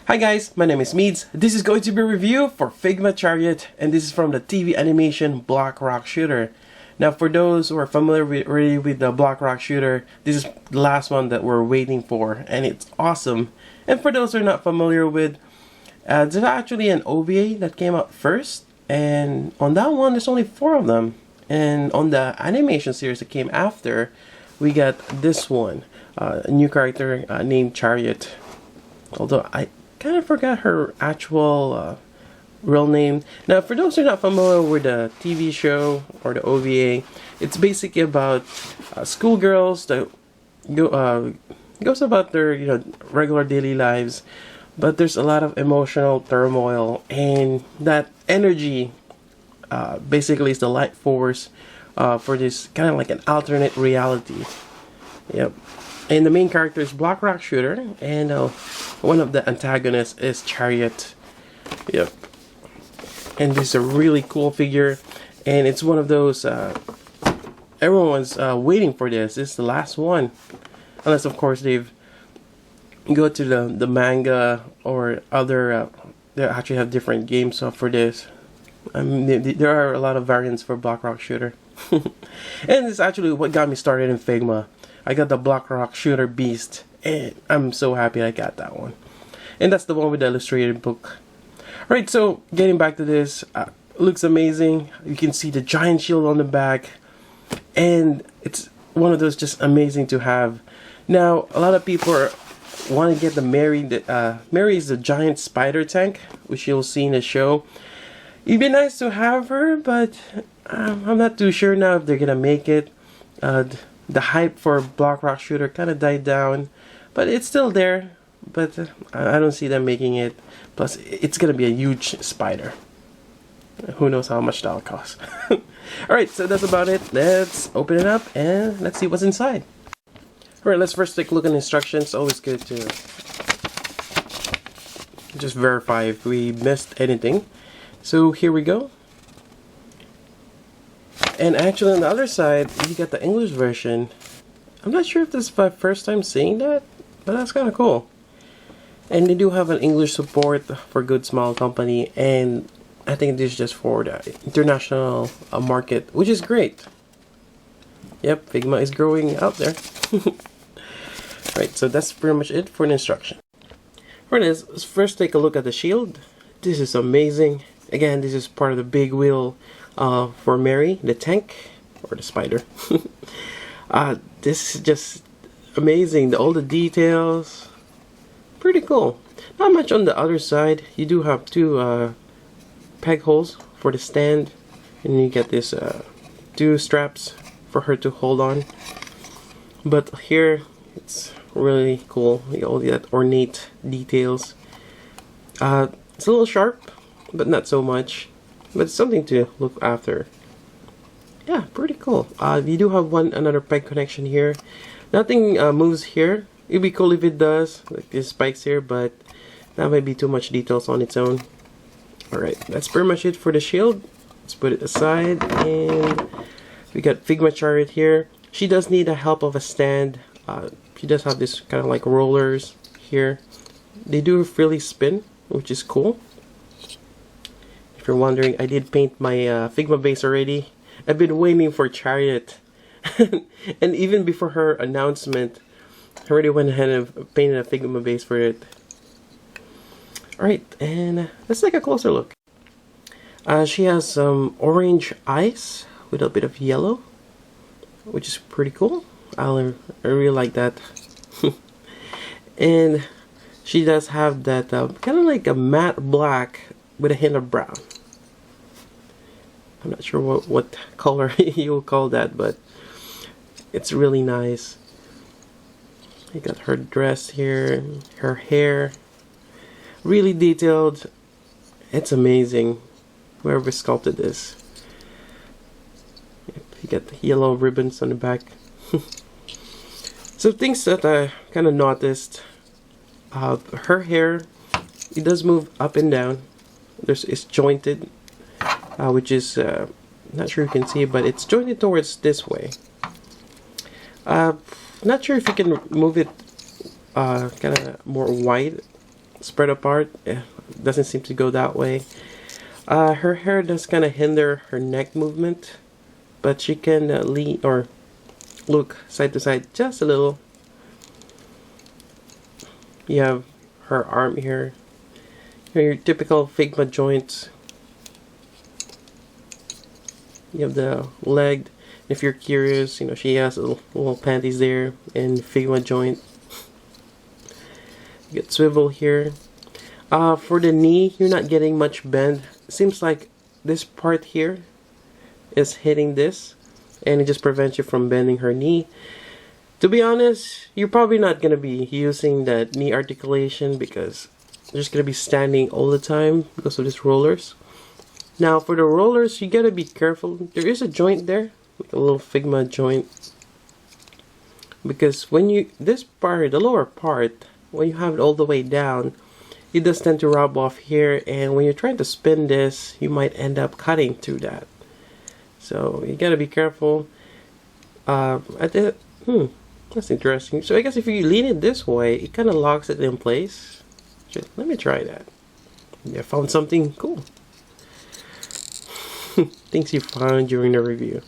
Hi guys, my name is Meads. This is going to be a review for Figma Chariot, and this is from the TV animation Block Rock Shooter. Now for those who are familiar with the Block Rock Shooter, this is the last one that we're waiting for, and it's awesome. And for those who are not familiar with, there's actually an OVA that came out first, and on that one there's only 4 of them. And on the animation series that came after, we got this one, a new character named Chariot. Although I kind of forgot her actual real name. Now, for those who are not familiar with the TV show or the OVA, it's basically about schoolgirls that goes about their regular daily lives, but there's a lot of emotional turmoil, and that energy basically is the light force for this kind of like an alternate reality. Yep. And the main character is Block Rock Shooter, and one of the antagonists is Chariot. Yep. And this is a really cool figure, and it's one of those everyone's waiting for this. This is the last one, unless of course they've go to the manga or other. They actually have different games for this. I mean, there are a lot of variants for Block Rock Shooter, and this is actually what got me started in Figma. I got the Block Rock Shooter Beast, and I'm so happy I got that one. And that's the one with the illustrated book. Alright, so getting back to this, looks amazing. You can see the giant shield on the back, and it's one of those just amazing to have. Now, a lot of people want to get the Mary. Mary is the giant spider tank, which you'll see in the show. It'd be nice to have her, but I'm not too sure now if they're gonna make it. The hype for Block Rock Shooter kind of died down, but it's still there. But I don't see them making it. Plus, it's gonna be a huge spider. Who knows how much that'll cost. Alright, so that's about it. Let's open it up and let's see what's inside. Alright, let's first take a look at the instructions. Always good to just verify if we missed anything. So here we go. And actually on the other side, you got the English version. I'm not sure if this is my first time seeing that, but that's kind of cool. And they do have an English support for Good Smile Company, and I think this is just for the international market, which is great. Yep, Figma is growing out there. Right, so that's pretty much it for the instruction. Alright, let's first take a look at the shield. This is amazing. Again, this is part of the big wheel for Mary, the tank, or the spider. This is just amazing. All the details, pretty cool. Not much on the other side. You do have 2 peg holes for the stand, and you get this 2 straps for her to hold on. But here, it's really cool. All that ornate details. It's a little sharp, but not so much. But it's something to look after. Yeah, pretty cool. You do have another peg connection here. Nothing moves here. It'd be cool if it does, like these spikes here, but that might be too much details on its own. Alright, that's pretty much it for the shield. Let's put it aside, and we got Figma Chariot here. She does need the help of a stand. She does have this kind of like rollers here. They do really spin, which is cool. If you're wondering, I did paint my Figma base already. I've been waiting for Chariot. And even before her announcement, I already went ahead and painted a Figma base for it. Alright, and let's take a closer look. She has some orange eyes with a bit of yellow, which is pretty cool. I really like that. And she does have that kind of like a matte black with a hint of brown. I'm not sure what color you'll call that, but it's really nice. You got her dress here, her hair, really detailed. It's amazing. Whoever sculpted this. You got the yellow ribbons on the back. So things that I kind of noticed. Her hair, it does move up and down. It's jointed, which is not sure you can see, but it's jointed towards this way. Not sure if you can move it kind of more wide spread apart. Doesn't seem to go that way. Her hair does kind of hinder her neck movement, but she can lean or look side to side just a little. You have her arm here. Your typical Figma joints. You have the leg. If you're curious, you know, she has little panties there and Figma joint. You get swivel here. For the knee, you're not getting much bend. Seems like this part here is hitting this, and it just prevents you from bending her knee. To be honest, you're probably not going to be using that knee articulation because you're just going to be standing all the time because of these rollers. Now for the rollers, you got to be careful. There is a joint there, like a little Figma joint, because when you, this part, the lower part, when you have it all the way down, it does tend to rub off here, and when you're trying to spin this, you might end up cutting through that. So you gotta be careful. That's interesting. So I guess if you lean it this way, it kind of locks it in place. Let me try that. I found something cool. Things you found during the review.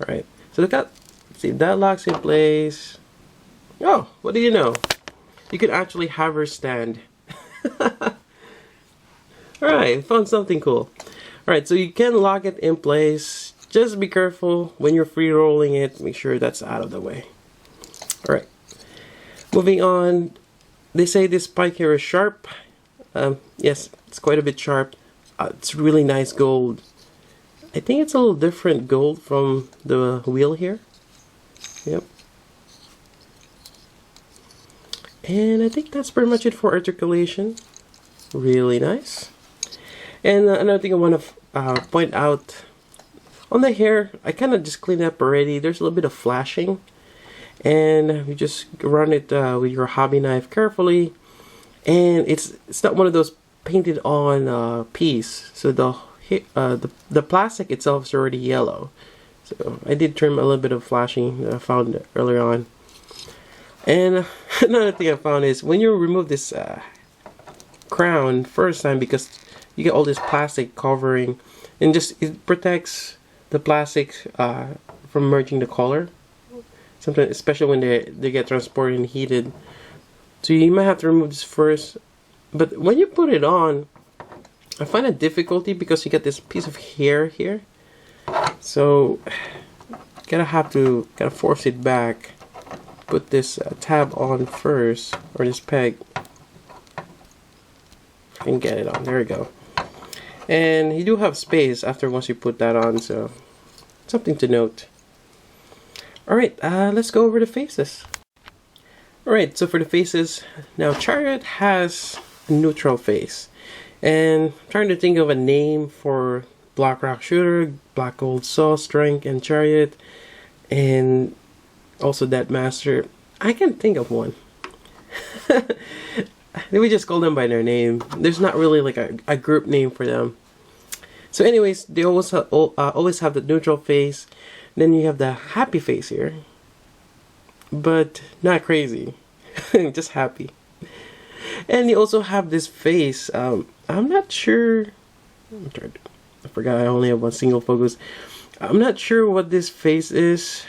Alright, so look at, see, that locks in place. Oh, what do you know? You could actually have her stand. Alright, found something cool. Alright, so you can lock it in place. Just be careful when you're free rolling it. Make sure that's out of the way. Alright, moving on. They say this spike here is sharp. Yes, it's quite a bit sharp. It's really nice gold. I think it's a little different gold from the wheel here. Yep. And I think that's pretty much it for articulation. Really nice. And another thing I want to point out, on the hair, I kind of just cleaned up already. There's a little bit of flashing. And you just run it with your hobby knife carefully. And it's not one of those painted on piece. So the plastic itself is already yellow. So I did trim a little bit of flashing that I found earlier on. And another thing I found is when you remove this crown first time, because you get all this plastic covering, and just it protects the plastic from merging the color. Sometimes, especially when they get transported and heated. So you might have to remove this first. But when you put it on, I find a difficulty because you get this piece of hair here. So gotta force it back. Put this tab on first, or this peg, and get it on. There we go. And you do have space after once you put that on, so something to note. Alright, let's go over the faces. Alright, so for the faces, now Chariot has a neutral face. And I'm trying to think of a name for Black Rock Shooter, Black Gold Saw, Strength, and Chariot, and also Dead Master. I can't think of one. We just call them by their name. There's not really like a group name for them. So anyways, they always have the neutral face. Then you have the happy face here, but not crazy, just happy. And you also have this face. I'm not sure. I forgot I only have one single focus. I'm not sure what this face is.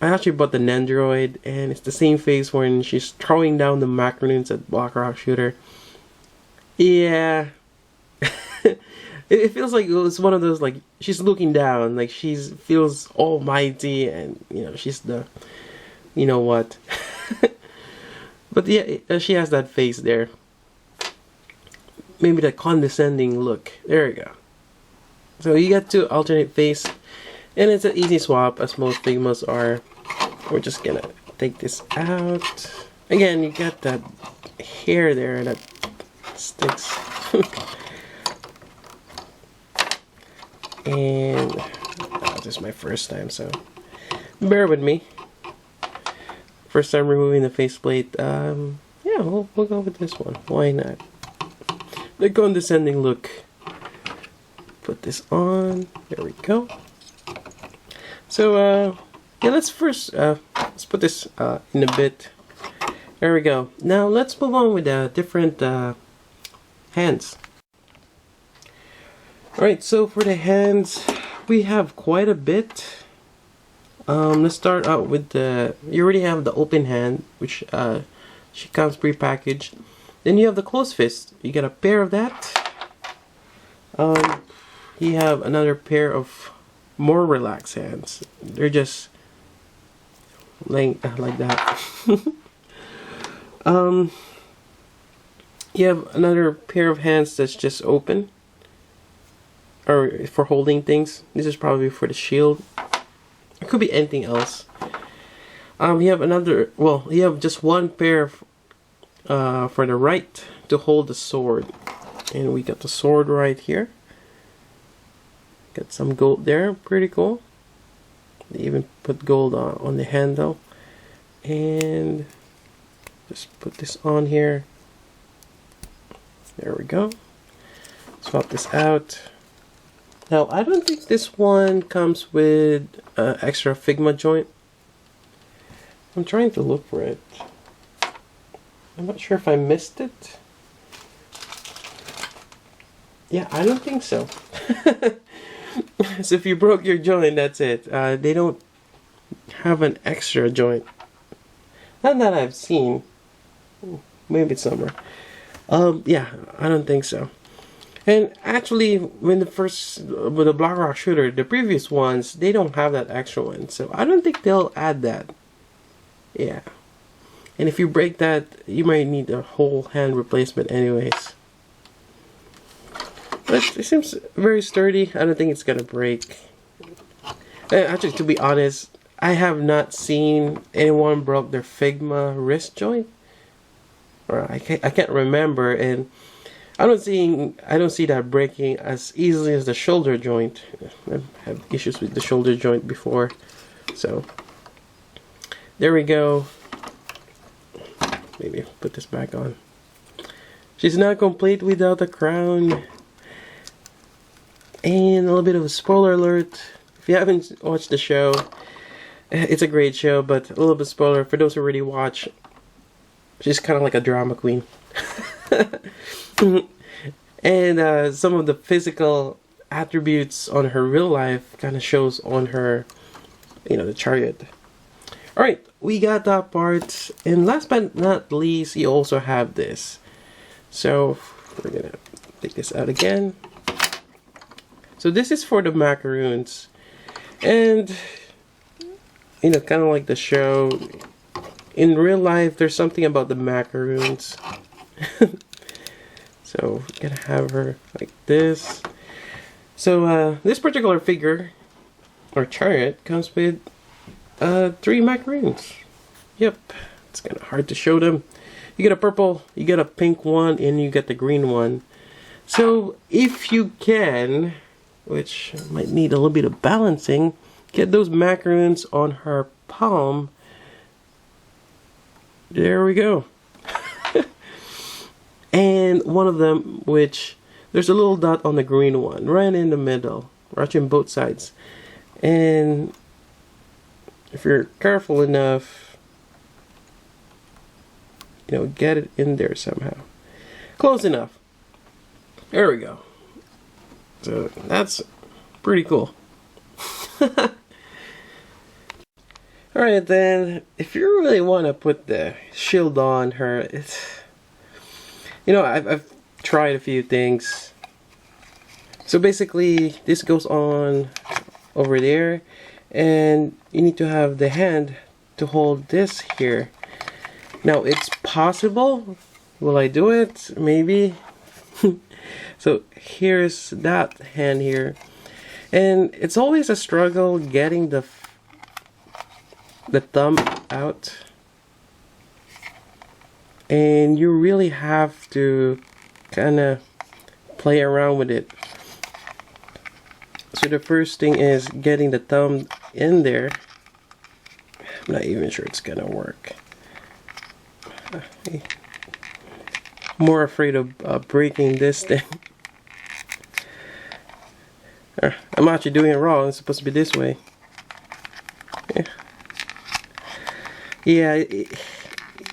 I actually bought the Nendoroid, and it's the same face when she's throwing down the macronins at Black Rock Shooter. Yeah. It feels like it's one of those, like, she's looking down, like she feels almighty, and, you know, she's the, you know what. But yeah, she has that face there. Maybe the condescending look. There we go. So you got two alternate face, and it's an easy swap, as most Figmas are. We're just gonna take this out. Again, you got that hair there that sticks. And this is my first time, so bear with me. First time removing the faceplate. Yeah, we'll go with this one. Why not? The condescending look. Put this on. There we go. So yeah, let's first let's put this in a bit, There we go. Now let's move on with the different hands. Alright, so for the hands, we have quite a bit. Let's start out with the, you already have the open hand, which she comes pre-packaged. Then you have the closed fist. You get a pair of that. You have another pair of more relaxed hands. They're just laying like that. You have another pair of hands that's just open, or for holding things. This is probably for the shield. It could be anything else. You have another, well, you have just one pair for the right to hold the sword. And we got the sword right here. Got some gold there, pretty cool. They even put gold on the handle. And just put this on here. There we go. Swap this out. Now, I don't think this one comes with extra Figma joint. I'm trying to look for it. I'm not sure if I missed it. Yeah, I don't think so. So if you broke your joint, that's it. They don't have an extra joint. Not that I've seen. Maybe it's somewhere. Yeah, I don't think so. And actually, when the first, with the Black Rock shooter, the previous ones, they don't have that extra one. So I don't think they'll add that. Yeah. And if you break that, you might need a whole hand replacement anyways. But it seems very sturdy. I don't think it's gonna break. And actually, to be honest, I have not seen anyone broke their Figma wrist joint. Or I can't remember, and I don't see that breaking as easily as the shoulder joint. I've had issues with the shoulder joint before. So there we go. Maybe put this back on. She's not complete without a crown. And a little bit of a spoiler alert. If you haven't watched the show, it's a great show, but a little bit spoiler for those who already watch. She's kind of like a drama queen. And some of the physical attributes on her real life kind of shows on her, you know, the Chariot. Alright, we got that part. And last but not least, you also have this. So, we're gonna take this out again. So this is for the macaroons. And, you know, kind of like the show, in real life, there's something about the macaroons. So, we're gonna have her like this. So, this particular figure, or Chariot, comes with 3 macaroons. Yep, it's kind of hard to show them. You get a purple, you get a pink one, and you get the green one. So, if you can, which might need a little bit of balancing, get those macaroons on her palm. There we go. And one of them, which there's a little dot on the green one, right in the middle, or actually on both sides. And if you're careful enough, you know, get it in there somehow. Close enough. There we go. So that's pretty cool. Alright then, if you really want to put the shield on her, it's, you know, I've tried a few things. So basically, this goes on over there, and you need to have the hand to hold this here. Now, it's possible. Will I do it? Maybe. So here's that hand here, and it's always a struggle getting the thumb out, and you really have to kind of play around with it. So the first thing is getting the thumb in there. I'm not even sure it's gonna work. More afraid of breaking this thing. I'm actually doing it wrong. It's supposed to be this way. Yeah,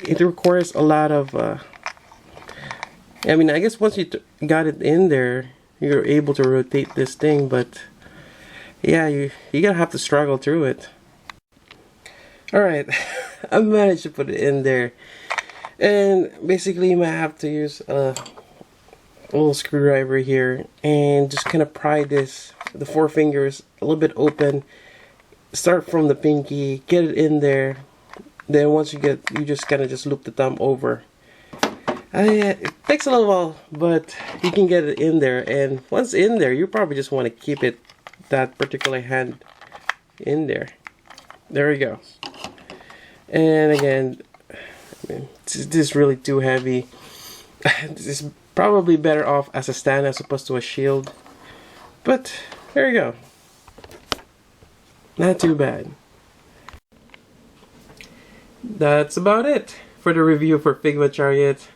it requires a lot of I mean, I guess once you got it in there, you're able to rotate this thing, but yeah, you're gonna have to struggle through it. Alright, I managed to put it in there, and basically you might have to use a little screwdriver here and just kind of pry this, the four fingers a little bit open. Start from the pinky, get it in there, then once you just kind of just loop the thumb over. It takes a little while, but you can get it in there, and once in there, you probably just want to keep it, that particular hand in there. There we go. And again, I mean, this is really too heavy. This is probably better off as a stand as opposed to a shield, but there you go. Not too bad. That's about it for the review for Figma Chariot.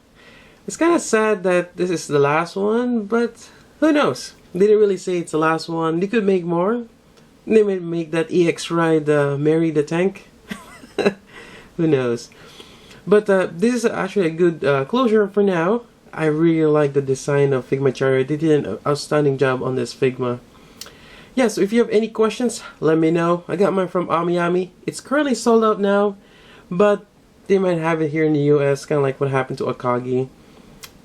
It's kind of sad that this is the last one, but who knows? They didn't really say it's the last one. They could make more. They may make that EX ride Mary the Tank. Who knows? But this is actually a good closure for now. I really like the design of Figma Chariot. They did an outstanding job on this Figma. Yeah, so if you have any questions, let me know. I got mine from Amiyami. It's currently sold out now, but they might have it here in the US, kind of like what happened to Akagi.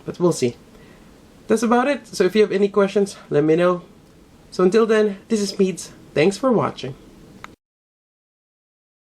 But we'll see. That's about it. So if you have any questions, let me know. So until then, this is Meads. Thanks for watching.